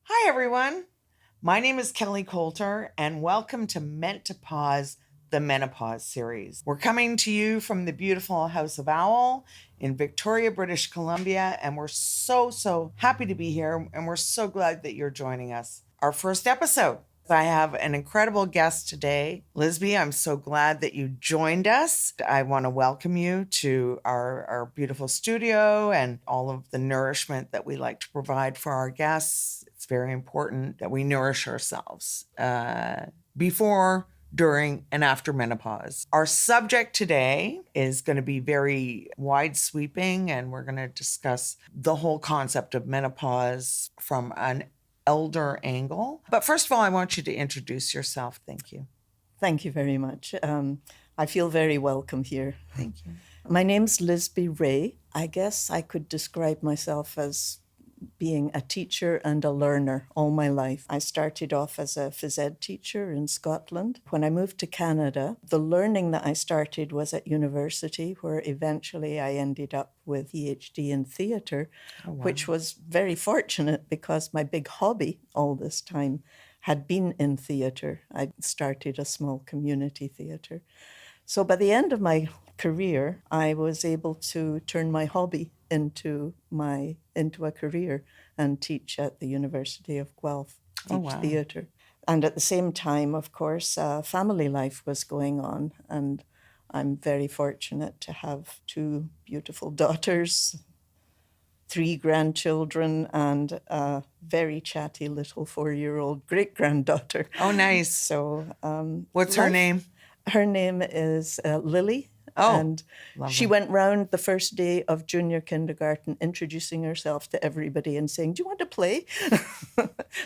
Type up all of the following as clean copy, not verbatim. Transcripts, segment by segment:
Hi, everyone. My name is Kelly Coulter, and welcome to Meant to Pause, the Menopause series. We're coming to you from the beautiful House of Owl in Victoria, British Columbia, and we're so happy to be here, and we're so glad that you're joining us. Our first episode. I have an incredible guest today. Lisby, I'm so glad that you joined us. I want to welcome you to our beautiful studio and all of the nourishment that we like to provide for our guests. It's very important that we nourish ourselves before, during, and after menopause. Our subject today is going to be very wide sweeping, and we're going to discuss the whole concept of menopause from an elder angle. But first of all, I want you to introduce yourself. Thank you. Thank you very much. I feel very welcome here. Thank you. My name's Lisby Ray. I guess I could describe myself as being a teacher and a learner all my life. I started off as a phys ed teacher in Scotland. When I moved to Canada, the learning that I started was at university, where eventually I ended up with PhD in theatre, which was very fortunate because my big hobby all this time had been in theatre. I started a small community theatre. So by the end of my career, I was able to turn my hobby into a career and teach at the University of Guelph, teach theatre. And at the same time, of course, family life was going on, and I'm very fortunate to have 2 beautiful daughters, 3 grandchildren, and a very chatty little 4-year-old great-granddaughter. Oh, nice. So, what's her name? Her name is Lily. Oh, and lovely. She went round the first day of junior kindergarten introducing herself to everybody and saying, "Do you want to play?"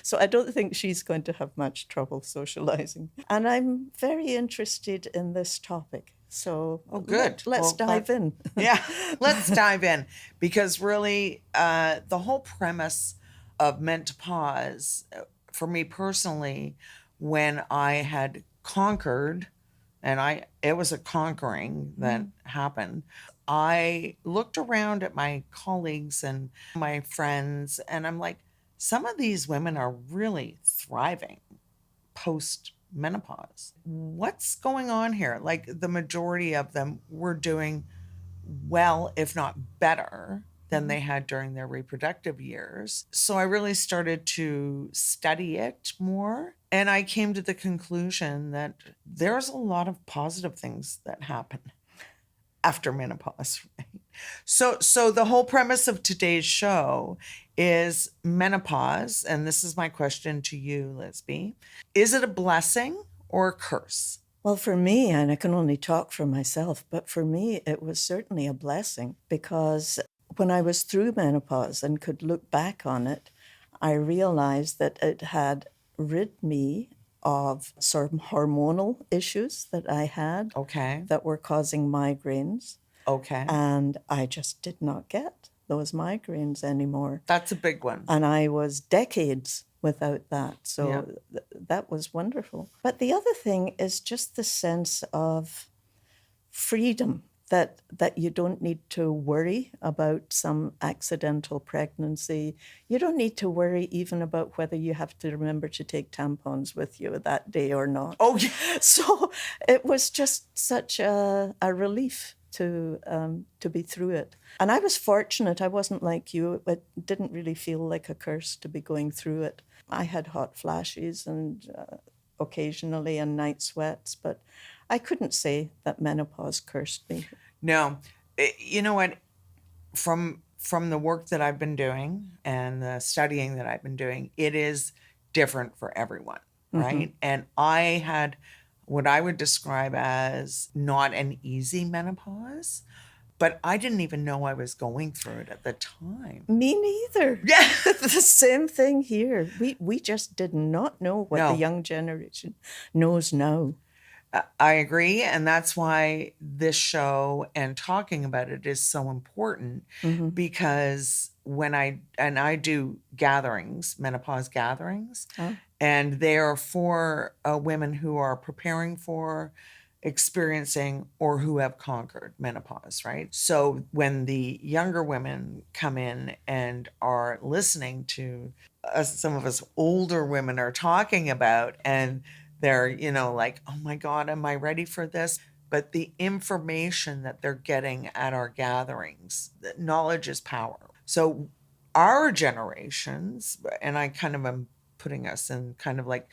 So I don't think she's going to have much trouble socializing. And I'm very interested in this topic. So good. Let's dive in. Yeah, let's dive in. Because really, the whole premise of Meant to Pause, for me personally, when I had conquered, and it was a conquering that happened. I looked around at my colleagues and my friends, and I'm like, some of these women are really thriving post-menopause. What's going on here? Like, the majority of them were doing well, if not better, than they had during their reproductive years. So I really started to study it more. And I came to the conclusion that there's a lot of positive things that happen after menopause. Right? So the whole premise of today's show is menopause. And this is my question to you, Lisby. Is it a blessing or a curse? Well, for me, and I can only talk for myself, but for me, it was certainly a blessing, because when I was through menopause and could look back on it, I realized that it had rid me of some hormonal issues that I had that were causing migraines. And I just did not get those migraines anymore. That's a big one. And I was decades without that. So that was wonderful. But the other thing is just the sense of freedom, that you don't need to worry about some accidental pregnancy. You don't need to worry even about whether you have to remember to take tampons with you that day or not. Oh, yeah. So it was just such a relief to be through it. And I was fortunate. I wasn't like you. It didn't really feel like a curse to be going through it. I had hot flashes and occasionally and night sweats, but I couldn't say that menopause cursed me. No. You know what? From the work that I've been doing and the studying that I've been doing, it is different for everyone, right? And I had what I would describe as not an easy menopause, but I didn't even know I was going through it at the time. Me neither. Yeah. The same thing here. We just did not know what the No. young generation knows now. I agree. And that's why this show and talking about it is so important, because when I do gatherings, menopause gatherings, Oh. and they are for women who are preparing for, experiencing, or who have conquered menopause, right? So when the younger women come in and are listening to some of us older women are talking about, and they're, like, oh my God, am I ready for this? But the information that they're getting at our gatherings, knowledge is power. So our generations, and I kind of am putting us in kind of like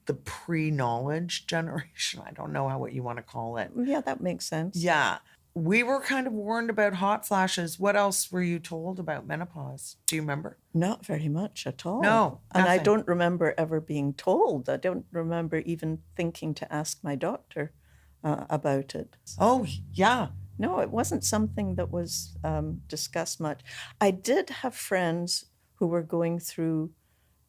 the pre-knowledge generation. I don't know what you want to call it. Yeah, that makes sense. Yeah. We were kind of warned about hot flashes. What else were you told about menopause? Do you remember? Not very much at all. No, And I nothing. don't remember ever being told. I don't remember even thinking to ask my doctor about it. Oh, yeah. No, it wasn't something that was discussed much. I did have friends who were going through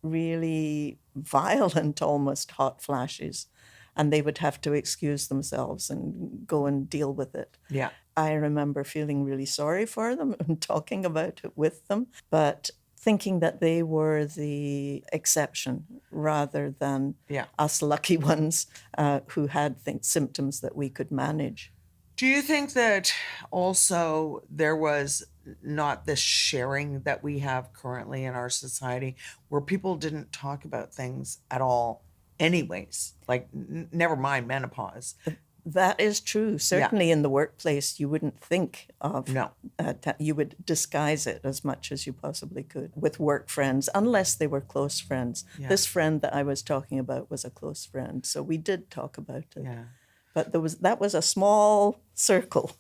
really violent, almost hot flashes, and they would have to excuse themselves and go and deal with it. Yeah. I remember feeling really sorry for them and talking about it with them, but thinking that they were the exception rather than us lucky ones who had symptoms that we could manage. Do you think that also there was not this sharing that we have currently in our society, where people didn't talk about things at all anyways, like never mind menopause? That is true. Certainly in the workplace, you wouldn't think of, you would disguise it as much as you possibly could with work friends, unless they were close friends. Yeah. This friend that I was talking about was a close friend, so we did talk about it. Yeah. But that was a small circle.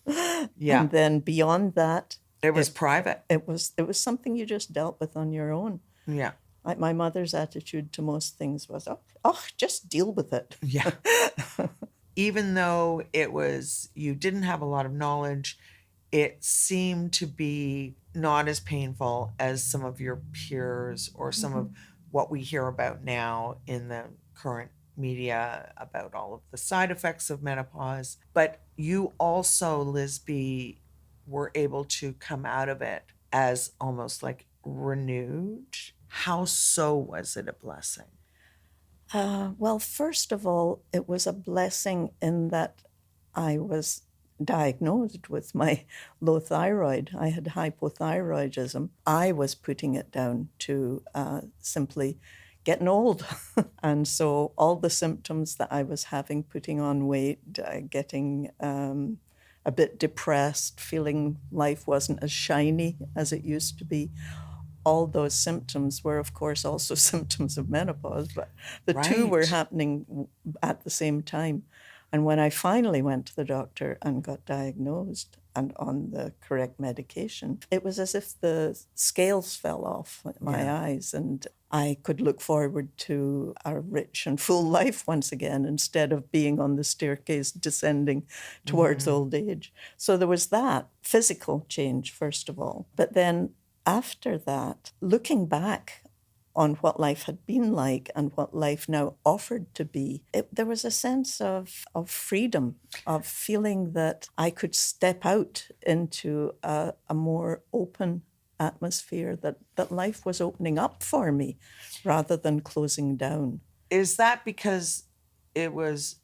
Yeah. And then beyond that, it was private. It was something you just dealt with on your own. Yeah. Like my mother's attitude to most things was, oh, just deal with it. Yeah. Even though you didn't have a lot of knowledge, it seemed to be not as painful as some of your peers or some of what we hear about now in the current media about all of the side effects of menopause. But you also, Lisby, were able to come out of it as almost like renewed. How so was it a blessing? Well, first of all, it was a blessing in that I was diagnosed with my low thyroid. I had hypothyroidism. I was putting it down to simply getting old. And so all the symptoms that I was having, putting on weight, getting a bit depressed, feeling life wasn't as shiny as it used to be, all those symptoms were, of course, also symptoms of menopause, but the two were happening at the same time. And when I finally went to the doctor and got diagnosed and on the correct medication, it was as if the scales fell off my eyes, and I could look forward to a rich and full life once again, instead of being on the staircase descending towards old age. So there was that physical change, first of all. But then after that, looking back on what life had been like and what life now offered to be, there was a sense of freedom, of feeling that I could step out into a more open atmosphere, that life was opening up for me rather than closing down. Is that because it was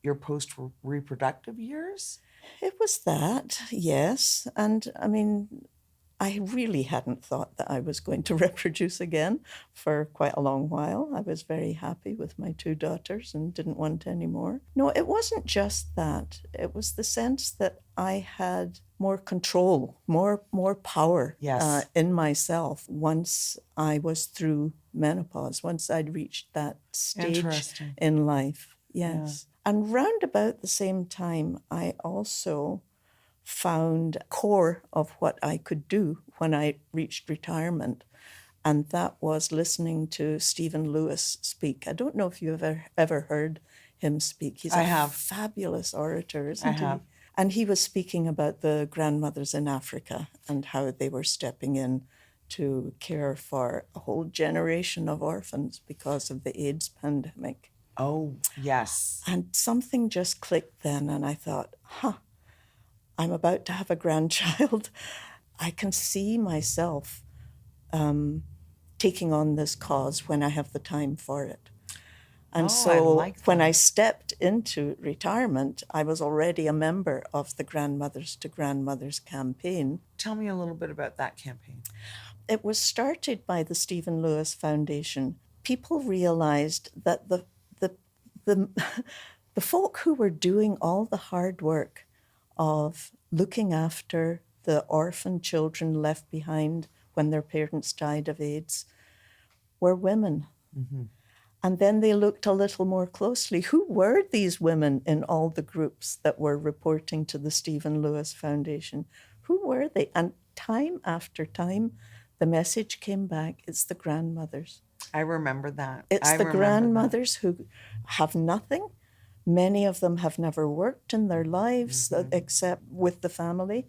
your post-reproductive years? It was that, yes. And I mean, I really hadn't thought that I was going to reproduce again for quite a long while. I was very happy with my 2 daughters and didn't want any more. No, it wasn't just that. It was the sense that I had more control, more power in myself once I was through menopause, once I'd reached that stage in life. Yes. Yeah. And round about the same time, I also found core of what I could do when I reached retirement. And that was listening to Stephen Lewis speak. I don't know if you've ever heard him speak? He's I a have. fabulous orator, I isn't he? have. And he was speaking about the grandmothers in Africa and how they were stepping in to care for a whole generation of orphans because of the AIDS pandemic. Oh, yes. And something just clicked then, and I thought, I'm about to have a grandchild. I can see myself taking on this cause when I have the time for it. And Oh, I so like when that. I stepped into retirement, I was already a member of the Grandmothers to Grandmothers campaign. Tell me a little bit about that campaign. It was started by the Stephen Lewis Foundation. People realized that the the folk who were doing all the hard work of looking after the orphan children left behind when their parents died of AIDS were women. Mm-hmm. And then they looked a little more closely. Who were these women in all the groups that were reporting to the Stephen Lewis Foundation? Who were they? And time after time, the message came back, it's the grandmothers. I remember that. It's the grandmothers who have nothing. Many of them have never worked in their lives except with the family.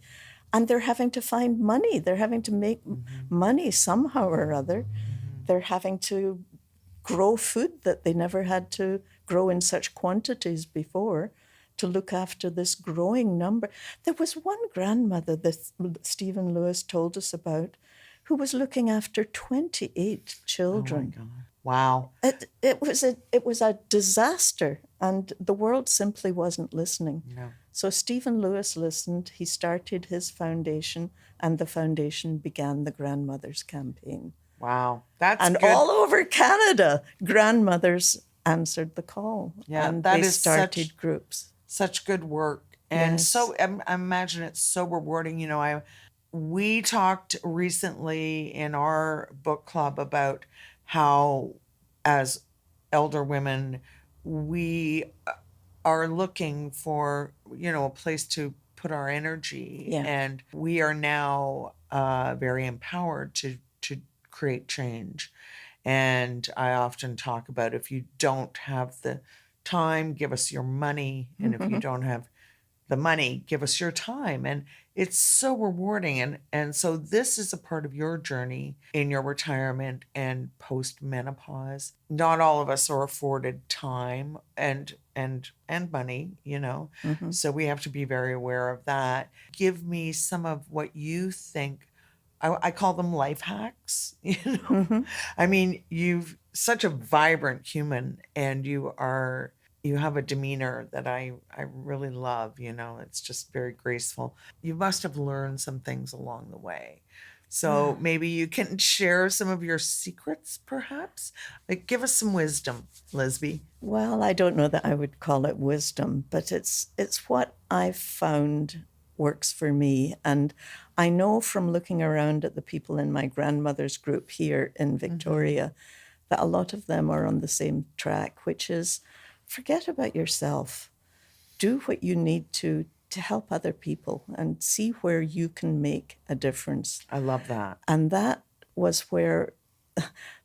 And they're having to find money. They're having to make money somehow or other. They're having to grow food that they never had to grow in such quantities before to look after this growing number. There was one grandmother that Stephen Lewis told us about who was looking after 28 children. Oh my God. Wow. It was a disaster, and the world simply wasn't listening. No. So Stephen Lewis listened. He started his foundation, and the foundation began the Grandmothers Campaign. Wow. That's and good. all over Canada, grandmothers answered the call. Yeah, and that they is started groups. Such good work. And Yes. so I imagine it's so rewarding. You know, we talked recently in our book club about how as elder women, we are looking for, you know, a place to put our energy. Yeah. And we are now very empowered to create change. And I often talk about, if you don't have the time, give us your money. And if you don't have the money, give us your time. And it's so rewarding. And so this is a part of your journey in your retirement and post-menopause. Not all of us are afforded time and money, you know. So we have to be very aware of that. Give me some of what you think. I call them life hacks, you know. I mean, you've such a vibrant human, and you have a demeanor that I really love, you know. It's just very graceful. You must have learned some things along the way. So maybe you can share some of your secrets, perhaps? Like, give us some wisdom, Lisby. Well, I don't know that I would call it wisdom, but it's what I've found works for me. And I know from looking around at the people in my grandmother's group here in Victoria that a lot of them are on the same track, which is forget about yourself. Do what you need to help other people and see where you can make a difference. I love that. And that was where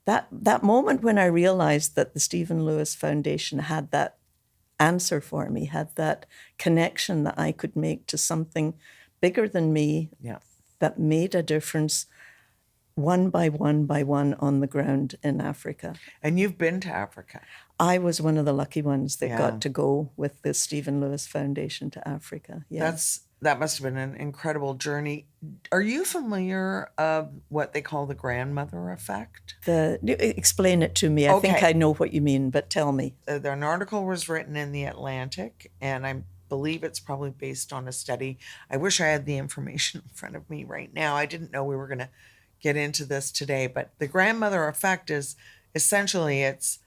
that moment when I realized that the Stephen Lewis Foundation had that answer for me, had that connection that I could make to something bigger than me that made a difference one by one on the ground in Africa. And you've been to Africa. I was one of the lucky ones that got to go with the Stephen Lewis Foundation to Africa. Yeah. That must have been an incredible journey. Are you familiar of what they call the grandmother effect? Explain it to me. I think I know what you mean, but tell me. An article was written in The Atlantic, and I believe it's probably based on a study. I wish I had the information in front of me right now. I didn't know we were going to get into this today, but the grandmother effect is essentially, it's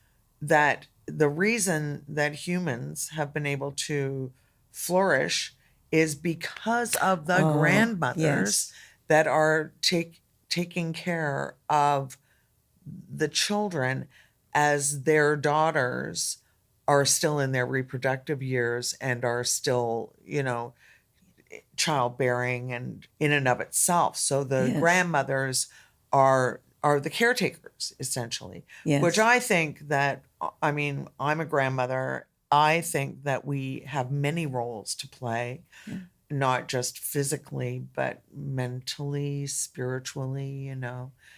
that the reason that humans have been able to flourish is because of the grandmothers that are taking care of the children as their daughters are still in their reproductive years and are still, you know, childbearing and in and of itself. So the grandmothers are the caretakers, essentially, which I think that, I mean, I'm a grandmother I think that we have many roles to play, not just physically, but mentally, spiritually,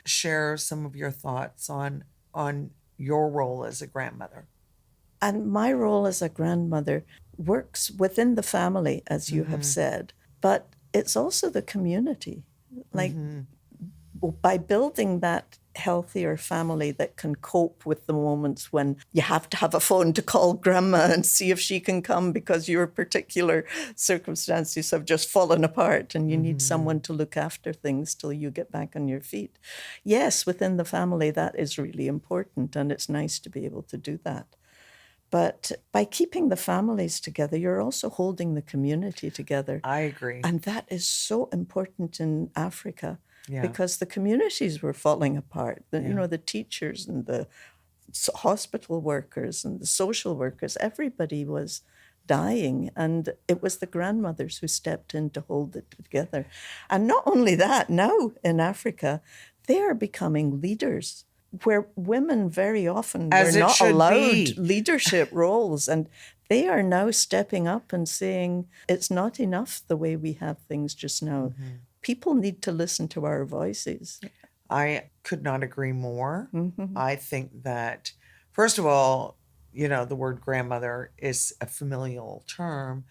Share some of your thoughts on your role as a grandmother. And my role as a grandmother works within the family, as you have said, but it's also the community. Like by building that healthier family that can cope with the moments when you have to have a phone to call grandma and see if she can come because your particular circumstances have just fallen apart and you need someone to look after things till you get back on your feet. Yes, within the family, that is really important, and it's nice to be able to do that. But by keeping the families together, you're also holding the community together. I agree. And that is so important in Africa Yeah. because the communities were falling apart. The teachers and the hospital workers and the social workers, everybody was dying. And it was the grandmothers who stepped in to hold it together. And not only that, now in Africa, they are becoming leaders where women very often As were it not should allowed be. leadership roles. And they are now stepping up and saying, it's not enough the way we have things just now. People need to listen to our voices. I could not agree more. I think that, first of all, the word grandmother is a familial term,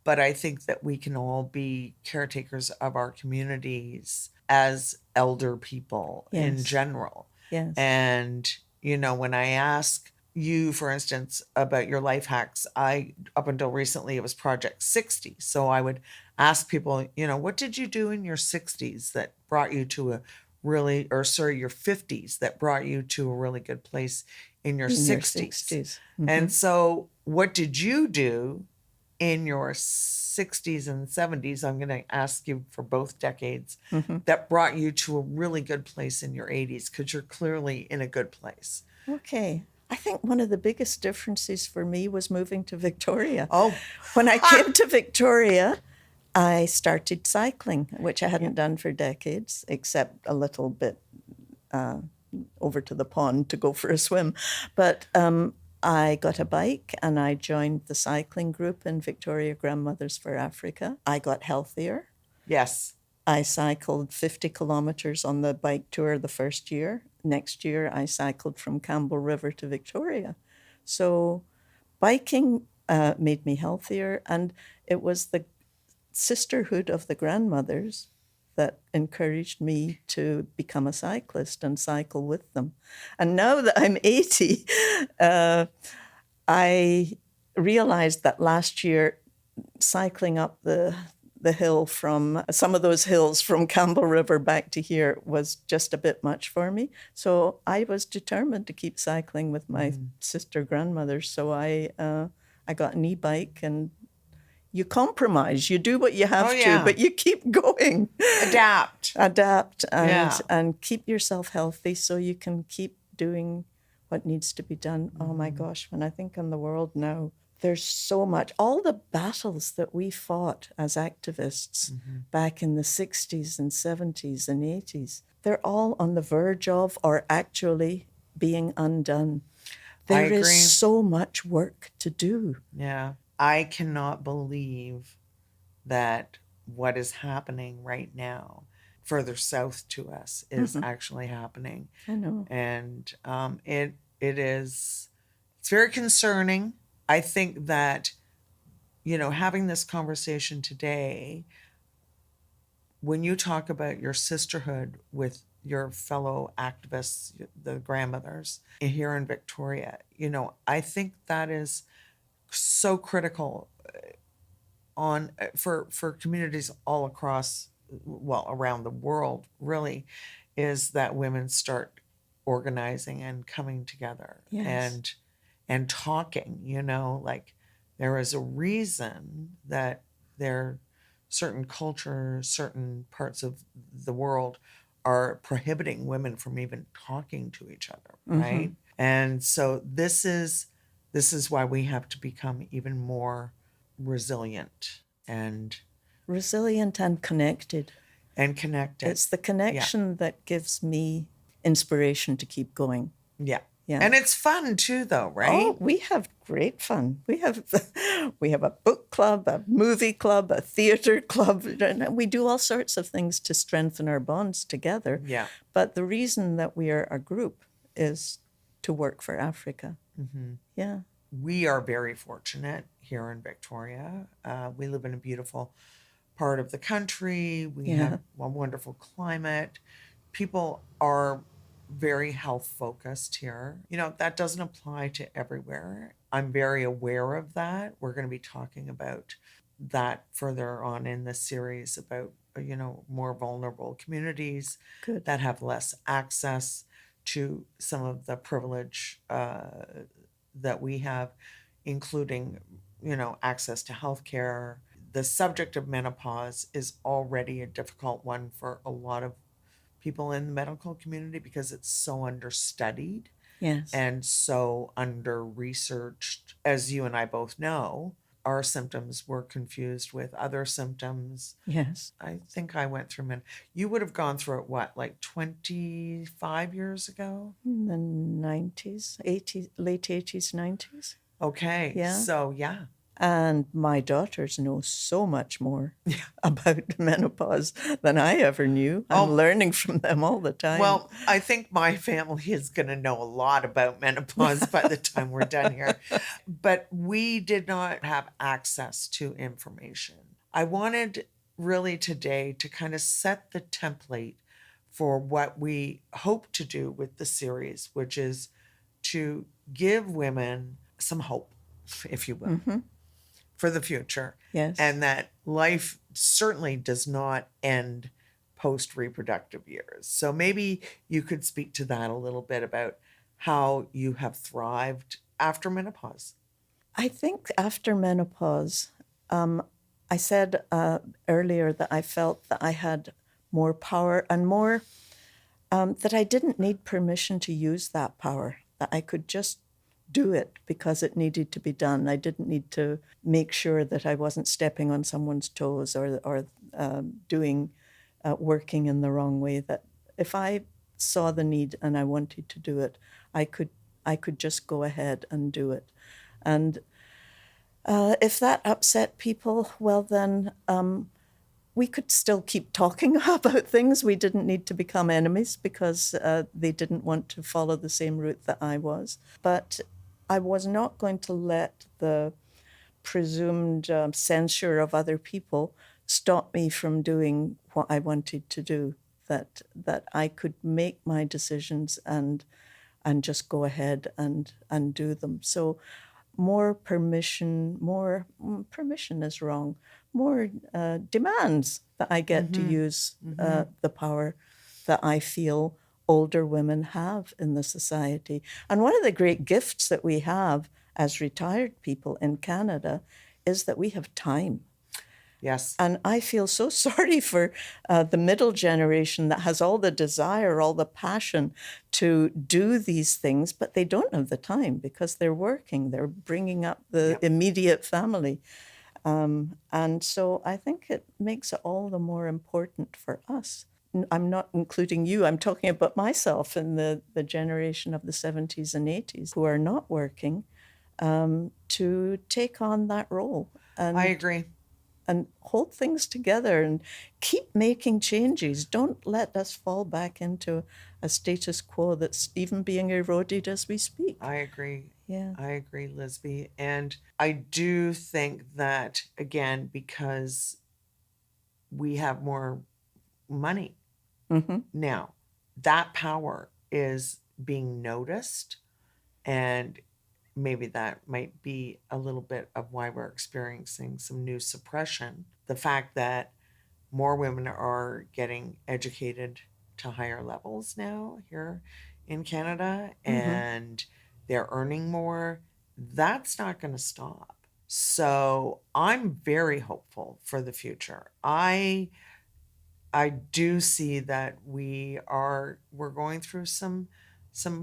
but I think that we can all be caretakers of our communities as elder people in Yes. general. Yes. And, when I ask you, for instance, about your life hacks, up until recently, it was Project 60. So I would ask people, what did you do in your 60s that brought you to your 50s that brought you to a really good place in your 60s? And so what did you do in your 60s and 70s? I'm going to ask you for both decades that brought you to a really good place in your 80s, because you're clearly in a good place. Okay. I think one of the biggest differences for me was moving to Victoria. Oh. When I came to Victoria, I started cycling, which I hadn't done for decades, except a little bit over to the pond to go for a swim. But I got a bike and I joined the cycling group in Victoria Grandmothers for Africa. I got healthier. Yes. I cycled 50 kilometers on the bike tour the first year. Next year, I cycled from Campbell River to Victoria. So biking made me healthier, and it was the sisterhood of the grandmothers that encouraged me to become a cyclist and cycle with them. And now that I'm 80, I realized that last year, cycling up the hill from some of those hills from Campbell River back to here was just a bit much for me. So I was determined to keep cycling with my sister grandmothers. So I got an e-bike, and you compromise. You do what you have to, but you keep going. Adapt and keep yourself healthy so you can keep doing what needs to be done. Oh my gosh, when I think on the world now, there's so much. All the battles that we fought as activists back in the 60s and 70s and 80s, they're all on the verge of or actually being undone. There is so much work to do. Yeah. I cannot believe that what is happening right now further south to us is actually happening. I know. And it's very concerning. I think that, having this conversation today, when you talk about your sisterhood with your fellow activists, the grandmothers here in Victoria, I think that is so critical for communities all across, around the world, really, is that women start organizing and coming together. Yes. And talking, like there is a reason that certain cultures, certain parts of the world are prohibiting women from even talking to each other, right? And so this is why we have to become even more resilient and connected. Connected. It's the connection that gives me inspiration to keep going. Yeah. Yeah. And it's fun too, though, right? Oh, we have great fun. We have a book club, a movie club, a theater club. And we do all sorts of things to strengthen our bonds together. Yeah. But the reason that we are a group is to work for Africa. Mm-hmm. Yeah. We are very fortunate here in Victoria. We live in a beautiful part of the country. We have a wonderful climate. People are very health focused here. You know, that doesn't apply to everywhere. I'm very aware of that. We're going to be talking about that further on in the series about, you know, more vulnerable communities Good. that have less access to some of the privilege that we have, including, you know, access to healthcare. The subject of menopause is already a difficult one for a lot of people in the medical community because it's so understudied Yes. and so under researched. As you and I both know, our symptoms were confused with other symptoms. Yes. I think I went through you would have gone through it what, like 25 years ago? In the 90s, 80s, late 80s, 90s. Okay. Yeah. So yeah. And my daughters know so much more about menopause than I ever knew. I'm learning from them all the time. Well, I think my family is going to know a lot about menopause by the time we're done here. But we did not have access to information. I wanted really today to kind of set the template for what we hope to do with the series, which is to give women some hope, if you will, for the future. Yes. And that life certainly does not end post-reproductive years. So maybe you could speak to that a little bit about how you have thrived after menopause. I think after menopause, I said earlier that I felt that I had more power and more, that I didn't need permission to use that power, that I could just do it because it needed to be done. I didn't need to make sure that I wasn't stepping on someone's toes or working in the wrong way. That if I saw the need and I wanted to do it, I could just go ahead and do it. And if that upset people, well then we could still keep talking about things. We didn't need to become enemies because they didn't want to follow the same route that I was. But I was not going to let the presumed censure of other people stop me from doing what I wanted to do, that I could make my decisions and just go ahead and do them. So permission is wrong, more demands that I get to use the power that I feel older women have in the society. And one of the great gifts that we have as retired people in Canada is that we have time. Yes. And I feel so sorry for the middle generation that has all the desire, all the passion to do these things, but they don't have the time because they're working, they're bringing up the immediate family. And so I think it makes it all the more important for us. I'm not including you, I'm talking about myself and the generation of the 70s and 80s who are not working, to take on that role. And I agree. And hold things together and keep making changes. Don't let us fall back into a status quo that's even being eroded as we speak. I agree. Yeah. I agree, Lisby. And I do think that, again, because we have more money now, that power is being noticed. And maybe that might be a little bit of why we're experiencing some new suppression. The fact that more women are getting educated to higher levels now here in Canada and they're earning more, that's not going to stop. So I'm very hopeful for the future. I do see that we're going through some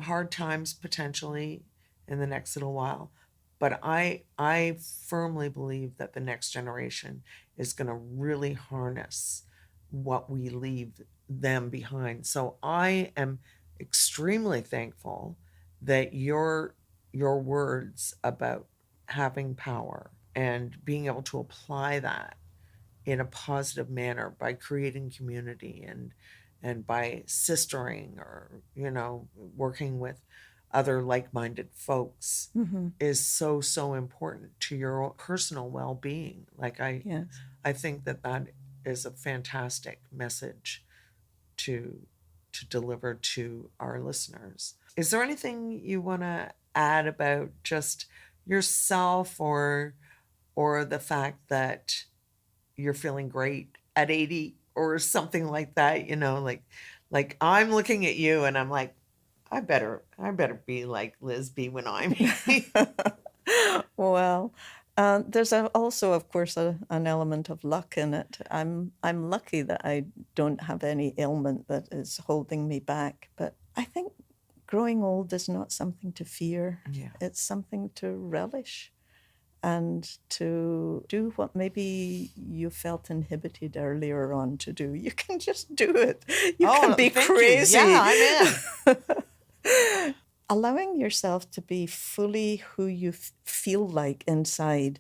hard times potentially in the next little while, but I firmly believe that the next generation is going to really harness what we leave them behind. So I am extremely thankful that your words about having power and being able to apply that in a positive manner by creating community and by sistering, or working with other like-minded folks, is so important to your own personal well-being. Like Yes. I think that is a fantastic message to deliver to our listeners. Is there anything you want to add about just yourself, or the fact that you're feeling great at 80 or something like that? Like I'm looking at you and I'm like, I better be like Liz B when I'm 80. Well, there's also, of course, an element of luck in it. I'm lucky that I don't have any ailment that is holding me back. But I think growing old is not something to fear. Yeah. It's something to relish and to do what maybe you felt inhibited earlier on to do. You can just do it. You can be thank you. crazy. Yeah, I'm in. Allowing yourself to be fully who you feel like inside,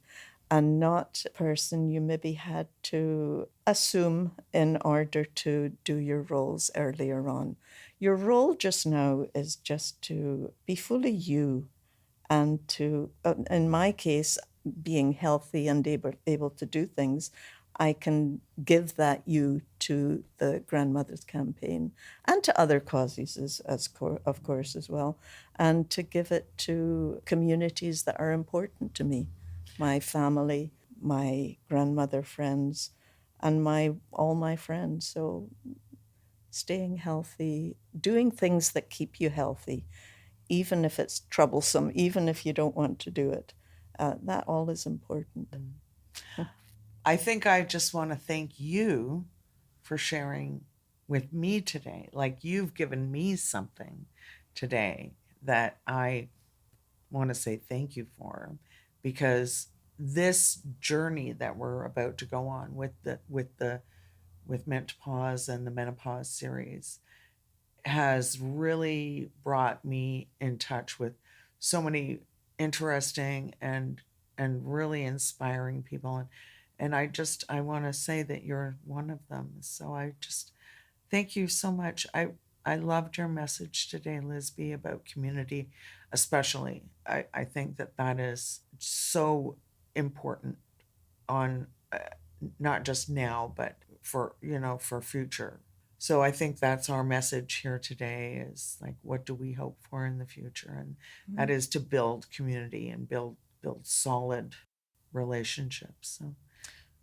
and not a person you maybe had to assume in order to do your roles earlier on. Your role just now is just to be fully you, and to, in my case, being healthy and able to do things, I can give that you to the Grandmothers Campaign and to other causes, of course, as well, and to give it to communities that are important to me, my family, my grandmother friends, and all my friends. So staying healthy, doing things that keep you healthy, even if it's troublesome, even if you don't want to do it, that all is important. I think I just want to thank you for sharing with me today. Like, you've given me something today that I want to say thank you for, because this journey that we're about to go on with Menopause and the Menopause series has really brought me in touch with so many interesting and really inspiring people, and I want to say that you're one of them. So I just thank you so much. I loved your message today, Lisby, about community, especially. I think that is so important on not just now, but for future. So I think that's our message here today, is like, what do we hope for in the future? And that is to build community and build solid relationships. So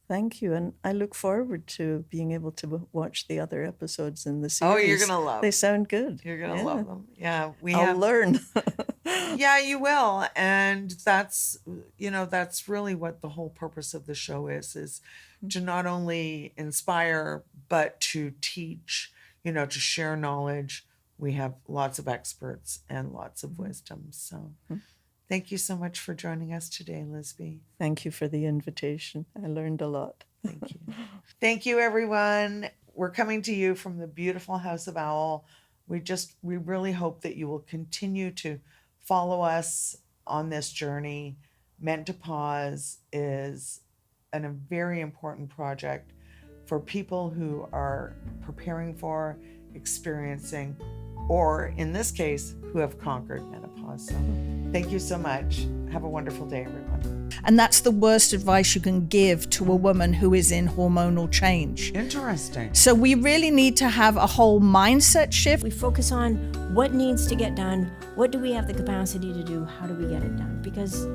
thank you. And I look forward to being able to watch the other episodes in the series. Oh, you're going to love They sound good. You're going to love them. Yeah. I'll learn. Yeah, you will. And that's really what the whole purpose of the show is to not only inspire, but to teach, to share knowledge. We have lots of experts and lots of wisdom. So thank you so much for joining us today, Lisby. Thank you for the invitation. I learned a lot. Thank you. Thank you, everyone. We're coming to you from the beautiful House of Owl. We really hope that you will continue to follow us on this journey. Menopause is a very important project for people who are preparing for, experiencing, or in this case, who have conquered menopause. So thank you so much. Have a wonderful day, everyone. And that's the worst advice you can give to a woman who is in hormonal change. Interesting. So we really need to have a whole mindset shift. We focus on what needs to get done, what do we have the capacity to do, how do we get it done? Because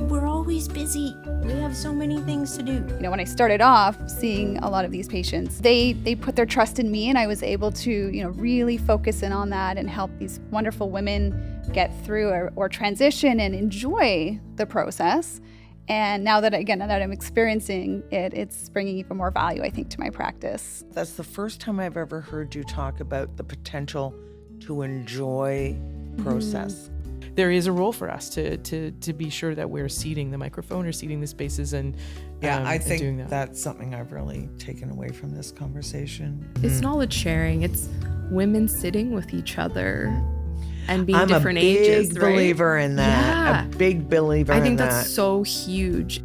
we're always busy. We have so many things to do. When I started off seeing a lot of these patients, they put their trust in me, and I was able to, really focus in on that and help these wonderful women get through or transition and enjoy the process. And now that I'm experiencing it, it's bringing even more value, I think, to my practice. That's the first time I've ever heard you talk about the potential to enjoy process. There is a role for us to be sure that we're seeding the microphone or seeding the spaces and I think doing that. That's something I've really taken away from this conversation. It's knowledge sharing. It's women sitting with each other. and being I'm different a big ages, right? believer in that. Yeah. A big believer I think in that. that's so huge.